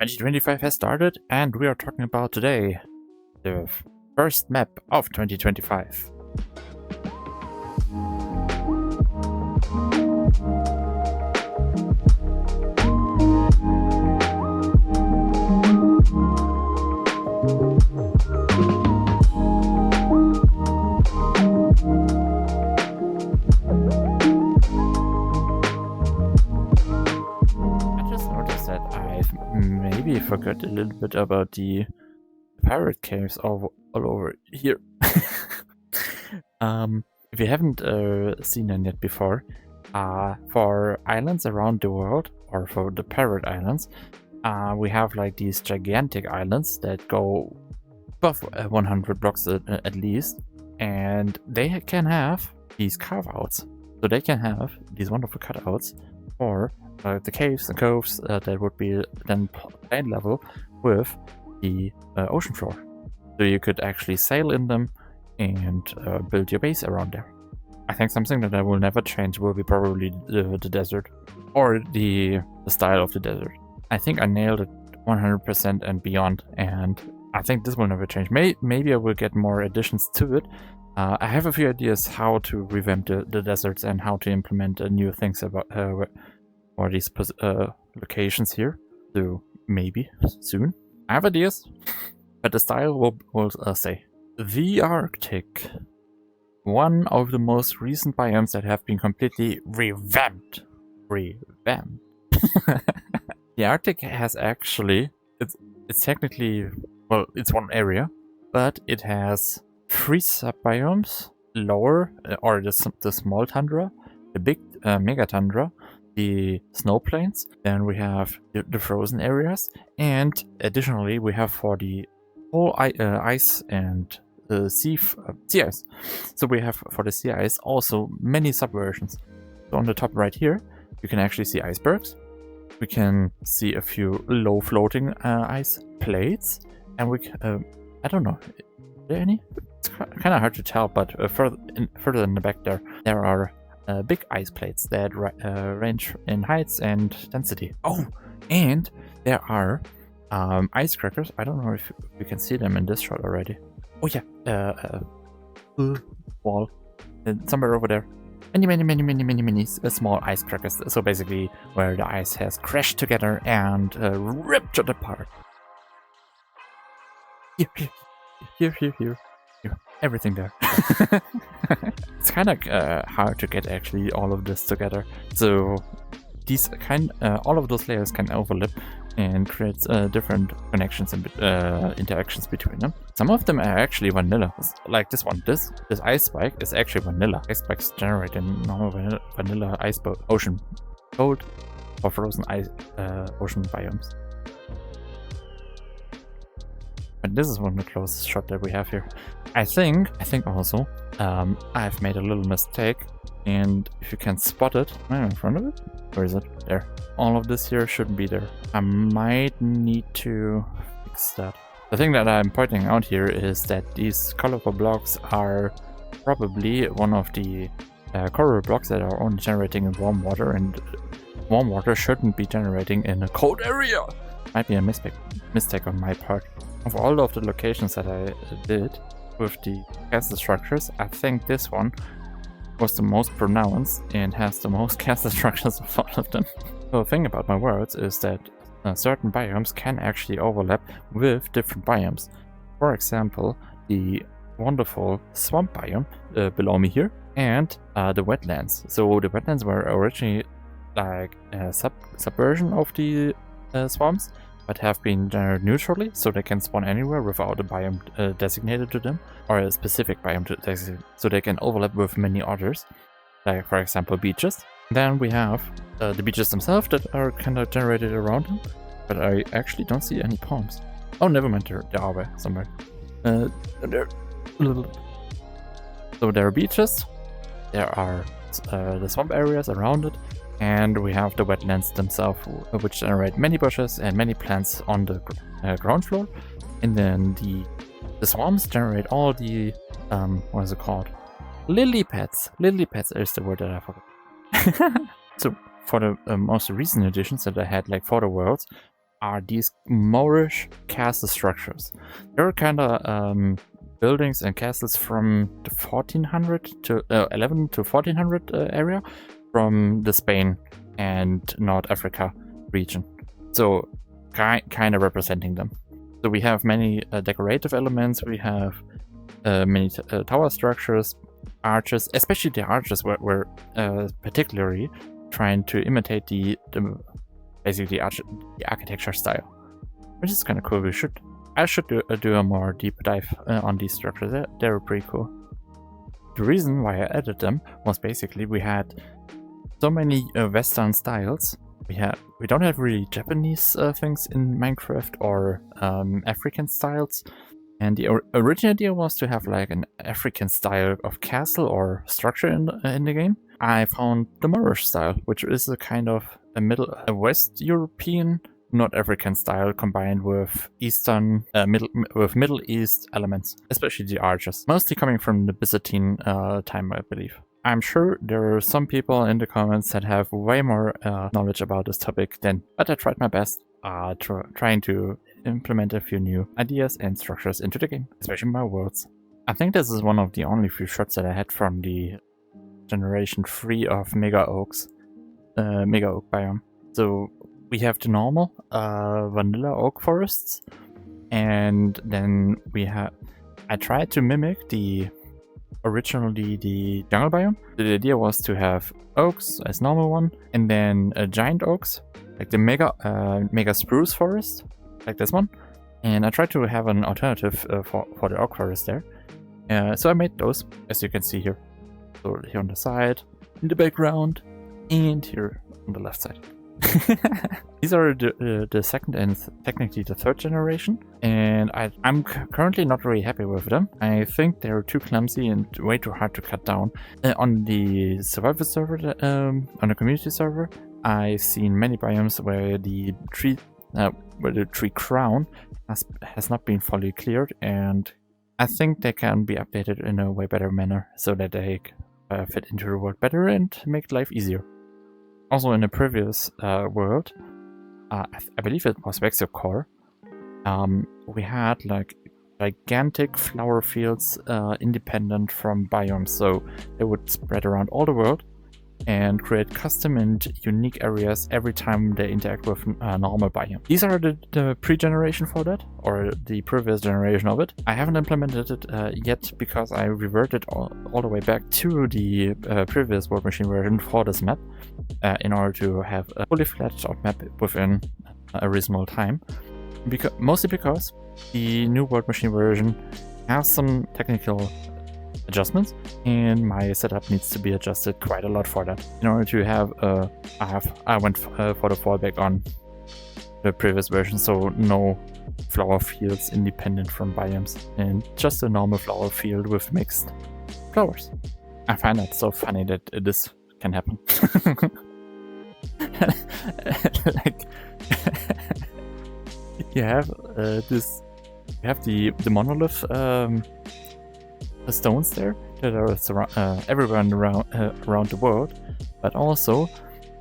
2025 has started, and we are talking about today the first map of 2025. Maybe forgot a little bit about the pirate caves all over here. If you haven't seen them yet before, for islands around the world, or for the pirate islands, we have like these gigantic islands that go above 100 blocks at least, and they can have these carve-outs. So they can have these wonderful cutouts for the caves and coves that would be then plane level with the ocean floor. So you could actually sail in them and build your base around there. I think something that I will never change will be probably the desert, or the style of the desert. I think I nailed it 100% and beyond, and I think this will never change. Maybe I will get more additions to it. I have a few ideas how to revamp the deserts and how to implement new things about or these locations here. So maybe soon. I have ideas, but the style will stay. The Arctic. One of the most recent biomes that have been completely revamped. The Arctic has actually, it's technically, well, it's one area, but it has 3 sub-biomes: lower, or the small tundra, the big mega tundra, the snow plains, then we have the frozen areas, and additionally we have for the whole ice and sea ice. So we have for the sea ice also many subversions. So on the top right here, you can actually see icebergs. We can see a few low floating ice plates, and we I don't know, are there any? It's kind of hard to tell, but further in the back there are big ice plates that range in heights and density. Oh, and there are ice crackers. I don't know if we can see them in this shot already. Oh yeah, wall somewhere over there. Many small ice crackers. So basically, where the ice has crashed together and ripped it apart. Here. Everything there. It's kind of hard to get actually all of this together. So these all of those layers can overlap and create different connections and interactions between them. Some of them are actually vanilla, like this one. This ice spike is actually vanilla. Ice spikes generate in normal vanilla ice ocean, cold or frozen ice ocean biomes. But this is one of the closest shot that we have here. I think also I've made a little mistake, and if you can spot it, am I in front of it? Where is it? There. All of this here shouldn't be there. I might need to fix that. The thing that I'm pointing out here is that these colorful blocks are probably one of the coral blocks that are only generating in warm water, and warm water shouldn't be generating in a cold area. Might be a mistake on my part. Of all of the locations that I did with the castle structures, I think this one was the most pronounced and has the most castle structures of all of them. So the thing about my words is that certain biomes can actually overlap with different biomes. For example, the wonderful swamp biome below me here, and the wetlands. So the wetlands were originally like a subversion of the swamps, but have been generated neutrally, so they can spawn anywhere without a biome designated to them, or a specific biome to designate, so they can overlap with many others, like for example beaches. Then we have the beaches themselves that are kind of generated around them, but I actually don't see any palms. Oh, never mind, there are somewhere. So there are beaches, there are the swamp areas around it, and we have the wetlands themselves, which generate many bushes and many plants on the ground floor. And then the swamps generate all the, what is it called? Lily pads. Lily pads is the word that I forgot. So for the most recent editions that I had, like for the worlds, are these Moorish castle structures. They're kind of buildings and castles from the 1400 to 11 to 1400 area from the Spain and North Africa region. So kind of representing them. So we have many decorative elements. We have many tower structures, arches. Especially the arches were particularly trying to imitate basically the architecture style, which is kind of cool. I should do a more deep dive on these structures. They're pretty cool. The reason why I added them was basically we had so many Western styles. We don't have really Japanese things in Minecraft or African styles. And the original idea was to have like an African style of castle or structure in the game. I found the Moorish style, which is a kind of a West European, North African style combined with Middle East elements, especially the arches, mostly coming from the Byzantine time, I believe. I'm sure there are some people in the comments that have way more knowledge about this topic but I tried my best trying to implement a few new ideas and structures into the game, especially my worlds. I think this is one of the only few shots that I had from the generation 3 of Mega Oak biome. So we have the normal vanilla oak forests, and then I tried to mimic originally the jungle biome. The idea was to have oaks as normal one, and then giant oaks, like the mega spruce forest, like this one. And I tried to have an alternative for the oak forest there. So I made those, as you can see here. So here on the side, in the background, and here on the left side. These are the second and technically the third generation, and I'm currently not very happy with them. I think they're too clumsy and way too hard to cut down. On the survival server, on the community server, I've seen many biomes where the tree crown has not been fully cleared, and I think they can be updated in a way better manner so that they fit into the world better and make life easier. Also, in the previous world, I believe it was Vexiocore, we had like gigantic flower fields independent from biomes, so they would spread around all the world and create custom and unique areas every time they interact with a normal biome. These are the pre-generation for that, or the previous generation of it. I haven't implemented it yet because I reverted all the way back to the previous World Machine version for this map in order to have a fully fledged out map within a reasonable time. Mostly because the new World Machine version has some technical adjustments, and my setup needs to be adjusted quite a lot for that. In order to have, I went for the fallback on the previous version, so no flower fields independent from biomes, and just a normal flower field with mixed flowers. I find that so funny that this can happen. Like, you have the monolith. The stones there that are everywhere around the world, but also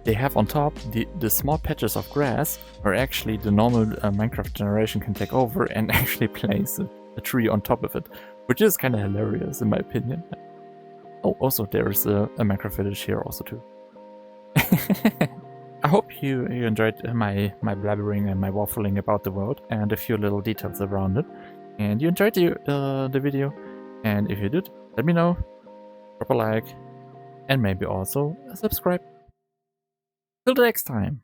they have on top the small patches of grass where actually the normal Minecraft generation can take over and actually place a tree on top of it, which is kind of hilarious in my opinion. Oh, also there is a Minecraft village here also too. I hope you enjoyed my blabbering and my waffling about the world and a few little details around it, and you enjoyed the video. And if you did, let me know, drop a like, and maybe also subscribe. Till the next time!